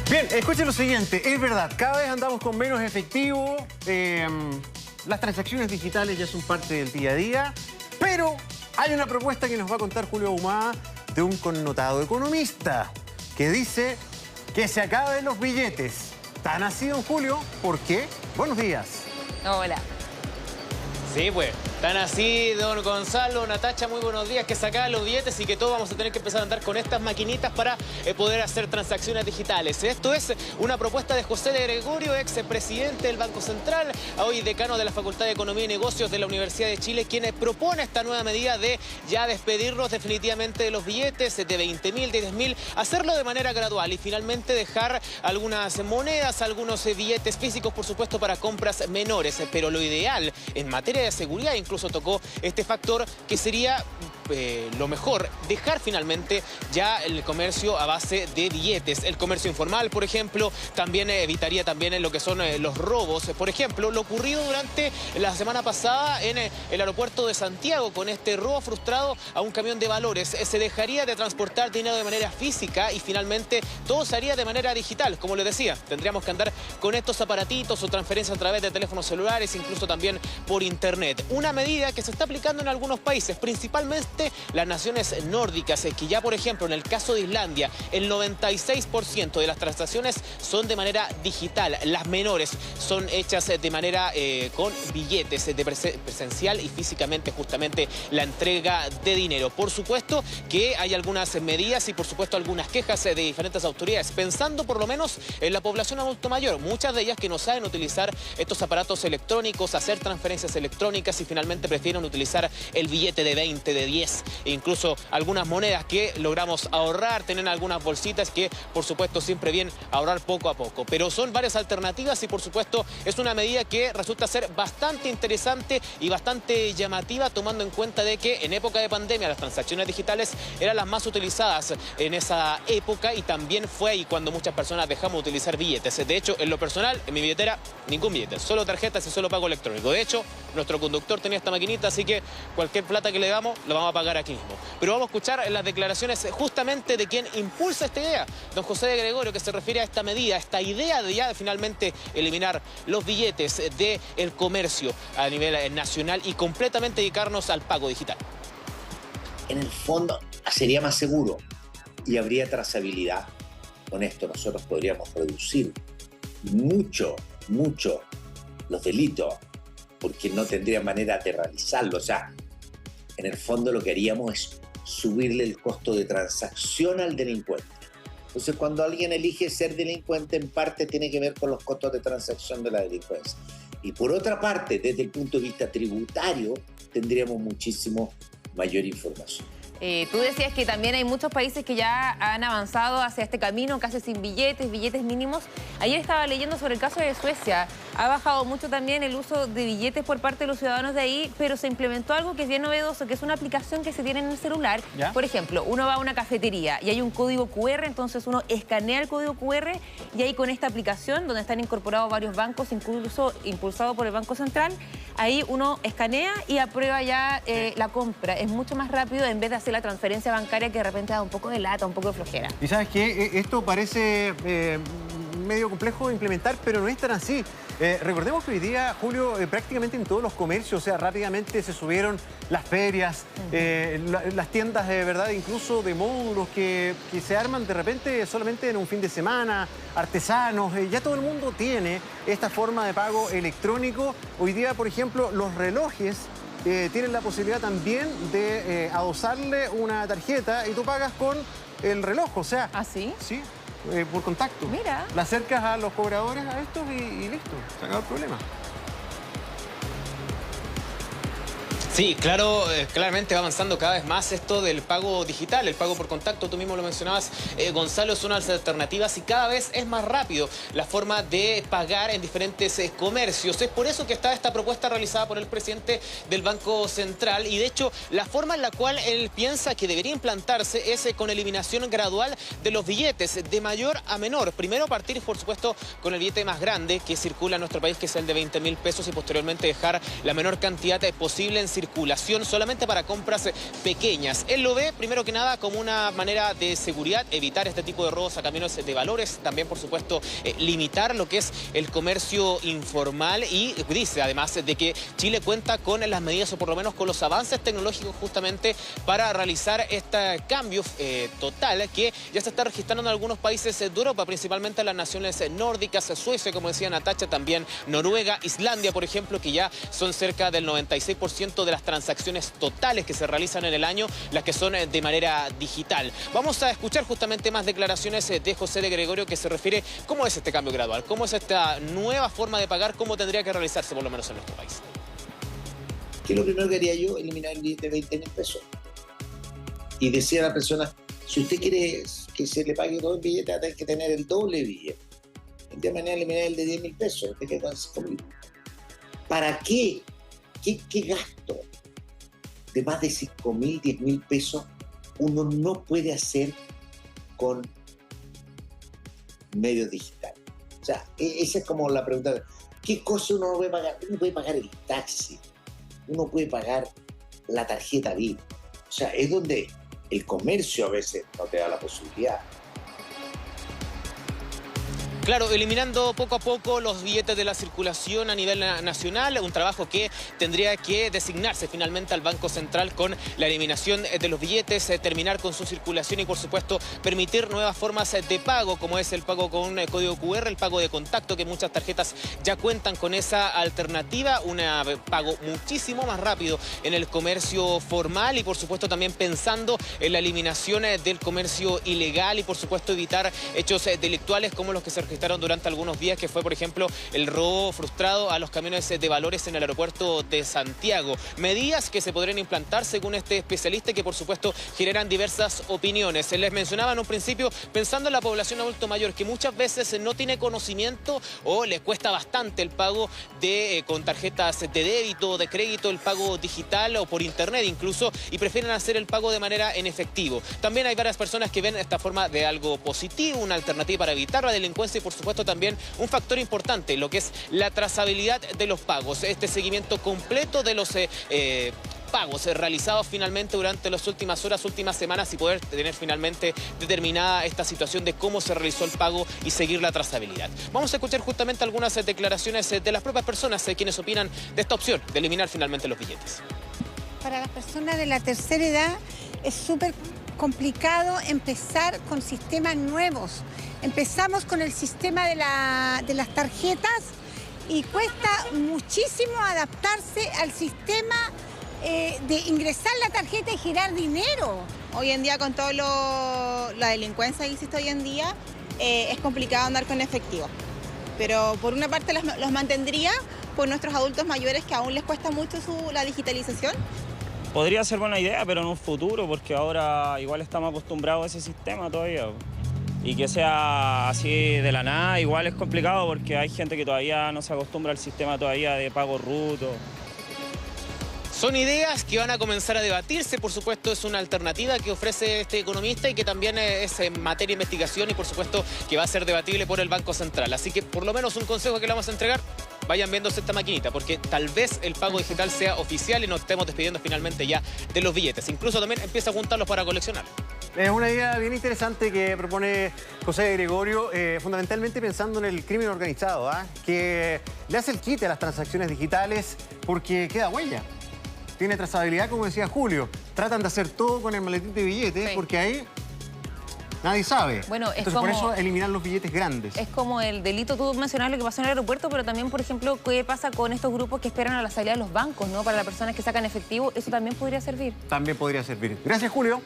Bien, escuchen lo siguiente, es verdad, cada vez andamos con menos efectivo, las transacciones digitales ya son parte del día a día, pero hay una propuesta que nos va a contar Julio Ahumada de un connotado economista que dice que se acaben los billetes. ¿Tan así, don Julio? ¿Por qué? Buenos días. Hola. Sí, pues, tan así, don Gonzalo, Natacha, muy buenos días, que sacaban los billetes y que todos vamos a tener que empezar a andar con estas maquinitas para poder hacer transacciones digitales. Esto es una propuesta de José de Gregorio, ex presidente del Banco Central, hoy decano de la Facultad de Economía y Negocios de la Universidad de Chile, quien propone esta nueva medida de ya despedirnos definitivamente de los billetes de 20.000, de 10.000, hacerlo de manera gradual y finalmente dejar algunas monedas, algunos billetes físicos, por supuesto, para compras menores. Pero lo ideal en materia de seguridad incluso tocó este factor que sería lo mejor, dejar finalmente ya el comercio a base de billetes. El comercio informal, por ejemplo, también evitaría también lo que son los robos. Por ejemplo, lo ocurrido durante la semana pasada en el aeropuerto de Santiago con este robo frustrado a un camión de valores. Se dejaría de transportar dinero de manera física y finalmente todo se haría de manera digital. Como les decía, tendríamos que andar con estos aparatitos o transferencias a través de teléfonos celulares, incluso también por internet. Una medida que se está aplicando en algunos países, principalmente las naciones nórdicas, que ya, por ejemplo, en el caso de Islandia, el 96% de las transacciones son de manera digital. Las menores son hechas de manera con billetes de presencial y físicamente justamente la entrega de dinero. Por supuesto que hay algunas medidas y por supuesto algunas quejas de diferentes autoridades, pensando por lo menos en la población adulto mayor, muchas de ellas que no saben utilizar estos aparatos electrónicos, hacer transferencias electrónicas y finalmente prefieren utilizar el billete de 20, de 10, e incluso algunas monedas que logramos ahorrar, tener algunas bolsitas que por supuesto siempre bien ahorrar poco a poco. Pero son varias alternativas y por supuesto es una medida que resulta ser bastante interesante y bastante llamativa, tomando en cuenta de que en época de pandemia las transacciones digitales eran las más utilizadas en esa época y también fue ahí cuando muchas personas dejamos de utilizar billetes. De hecho, en lo personal, en mi billetera, ningún billete, solo tarjetas y solo pago electrónico. De hecho, nuestro conductor tenía esta maquinita, así que cualquier plata que le damos, lo vamos a pagar aquí mismo. Pero vamos a escuchar las declaraciones justamente de quien impulsa esta idea, don José de Gregorio, que se refiere a esta medida, a esta idea de ya finalmente eliminar los billetes del comercio a nivel nacional y completamente dedicarnos al pago digital. En el fondo sería más seguro y habría trazabilidad. Con esto nosotros podríamos reducir mucho los delitos, porque no tendría manera de realizarlo. O sea, en el fondo lo que haríamos es subirle el costo de transacción al delincuente. Entonces, cuando alguien elige ser delincuente, en parte tiene que ver con los costos de transacción de la delincuencia. Y por otra parte, desde el punto de vista tributario, tendríamos muchísimo mayor información. Tú decías que también hay muchos países que ya han avanzado hacia este camino, casi sin billetes mínimos. Ayer estaba leyendo sobre el caso de Suecia. Ha bajado mucho también el uso de billetes por parte de los ciudadanos de ahí, pero se implementó algo que es bien novedoso, que es una aplicación que se tiene en el celular. ¿Ya? Por ejemplo, uno va a una cafetería y hay un código QR, entonces uno escanea el código QR y ahí con esta aplicación, donde están incorporados varios bancos, incluso impulsado por el Banco Central, ahí uno escanea y aprueba ya la compra. Es mucho más rápido en vez de hacer la transferencia bancaria que de repente da un poco de lata, un poco de flojera. Y ¿sabes qué? Esto parece medio complejo de implementar, pero no es tan así. Recordemos que hoy día, Julio, prácticamente en todos los comercios, o sea, rápidamente se subieron las ferias, las tiendas de verdad, incluso de módulos que se arman de repente solamente en un fin de semana, artesanos, ya todo el mundo tiene esta forma de pago electrónico. Hoy día, por ejemplo, los relojes tienen la posibilidad también de adosarle una tarjeta y tú pagas con el reloj, o sea... ¿Ah, sí? Sí, por contacto. Mira. La acercas a los cobradores a estos y listo, se acabó el problema. Sí, claro, claramente va avanzando cada vez más esto del pago digital, el pago por contacto, tú mismo lo mencionabas, Gonzalo, es una de las alternativas y cada vez es más rápido la forma de pagar en diferentes comercios. Es por eso que está esta propuesta realizada por el presidente del Banco Central y de hecho la forma en la cual él piensa que debería implantarse es con eliminación gradual de los billetes de mayor a menor. Primero partir, por supuesto, con el billete más grande que circula en nuestro país, que es el de 20.000 pesos y posteriormente dejar la menor cantidad posible en circulación circulación solamente para compras pequeñas. Él lo ve, primero que nada, como una manera de seguridad, evitar este tipo de robos a camiones de valores, también, por supuesto, limitar lo que es el comercio informal, y dice, además, de que Chile cuenta con las medidas, o por lo menos con los avances tecnológicos, justamente para realizar este cambio total que ya se está registrando en algunos países de Europa, principalmente en las naciones nórdicas, Suecia, como decía Natacha, también Noruega, Islandia, por ejemplo, que ya son cerca del 96% de las transacciones totales que se realizan en el año, las que son de manera digital. Vamos a escuchar justamente más declaraciones de José de Gregorio, que se refiere cómo es este cambio gradual, cómo es esta nueva forma de pagar, cómo tendría que realizarse por lo menos en nuestro país. Que lo primero que haría yo, eliminar el billete de 20.000 pesos. Y decir a la persona, si usted quiere que se le pague todo el billete, va a tener que tener el doble billete. De manera eliminar el de 10.000 pesos, usted queda con 5.000. ¿Para qué? ¿Qué gasto de más de 5.000, 10.000 pesos uno no puede hacer con medios digitales? O sea, esa es como la pregunta. ¿Qué cosa uno no puede pagar? Uno puede pagar el taxi, uno puede pagar la tarjeta VIP. O sea, es donde el comercio a veces no te da la posibilidad. Claro, eliminando poco a poco los billetes de la circulación a nivel nacional, un trabajo que tendría que designarse finalmente al Banco Central con la eliminación de los billetes, terminar con su circulación y, por supuesto, permitir nuevas formas de pago, como es el pago con código QR, el pago de contacto, que muchas tarjetas ya cuentan con esa alternativa, un pago muchísimo más rápido en el comercio formal y, por supuesto, también pensando en la eliminación del comercio ilegal y, por supuesto, evitar hechos delictuales como los que se registraron durante algunos días, que fue, por ejemplo, el robo frustrado a los camiones de valores en el aeropuerto de Santiago. Medidas que se podrían implantar, según este especialista, que por supuesto generan diversas opiniones. Les mencionaba en un principio, pensando en la población adulto mayor, que muchas veces no tiene conocimiento o le cuesta bastante el pago con tarjetas de débito, de crédito, el pago digital o por internet incluso, y prefieren hacer el pago de manera en efectivo. También hay varias personas que ven esta forma de algo positivo, una alternativa para evitar la delincuencia y, por supuesto, también un factor importante, lo que es la trazabilidad de los pagos, este seguimiento completo de los pagos realizados finalmente durante las últimas horas, últimas semanas, y poder tener finalmente determinada esta situación de cómo se realizó el pago y seguir la trazabilidad. Vamos a escuchar justamente algunas declaraciones de las propias personas quienes opinan de esta opción de eliminar finalmente los billetes. Para las personas de la tercera edad es súper complicado empezar con sistemas nuevos. Empezamos con el sistema de las tarjetas y cuesta muchísimo adaptarse al sistema de ingresar la tarjeta y girar dinero. Hoy en día, con toda la delincuencia que existe hoy en día, es complicado andar con efectivo. Pero por una parte los mantendría por nuestros adultos mayores, que aún les cuesta mucho la digitalización. Podría ser buena idea, pero en un futuro, porque ahora igual estamos acostumbrados a ese sistema todavía. Y que sea así de la nada, igual es complicado, porque hay gente que todavía no se acostumbra al sistema todavía de pago ruto. Son ideas que van a comenzar a debatirse, por supuesto es una alternativa que ofrece este economista y que también es en materia de investigación y, por supuesto, que va a ser debatible por el Banco Central. Así que, por lo menos, un consejo que le vamos a entregar: vayan viéndose esta maquinita, porque tal vez el pago digital sea oficial y nos estemos despidiendo finalmente ya de los billetes. Incluso también empieza a juntarlos para coleccionar. Es una idea bien interesante que propone José Gregorio, fundamentalmente pensando en el crimen organizado, que le hace el quite a las transacciones digitales porque queda huella. Tiene trazabilidad, como decía Julio. Tratan de hacer todo con el maletín de billetes, sí, porque ahí nadie sabe. Bueno, es entonces, como, por eso eliminar los billetes grandes. Es como el delito, tú mencionabas lo que pasó en el aeropuerto, pero también, por ejemplo, qué pasa con estos grupos que esperan a la salida de los bancos, ¿no? Para las personas que sacan efectivo, eso también podría servir. También podría servir. Gracias, Julio.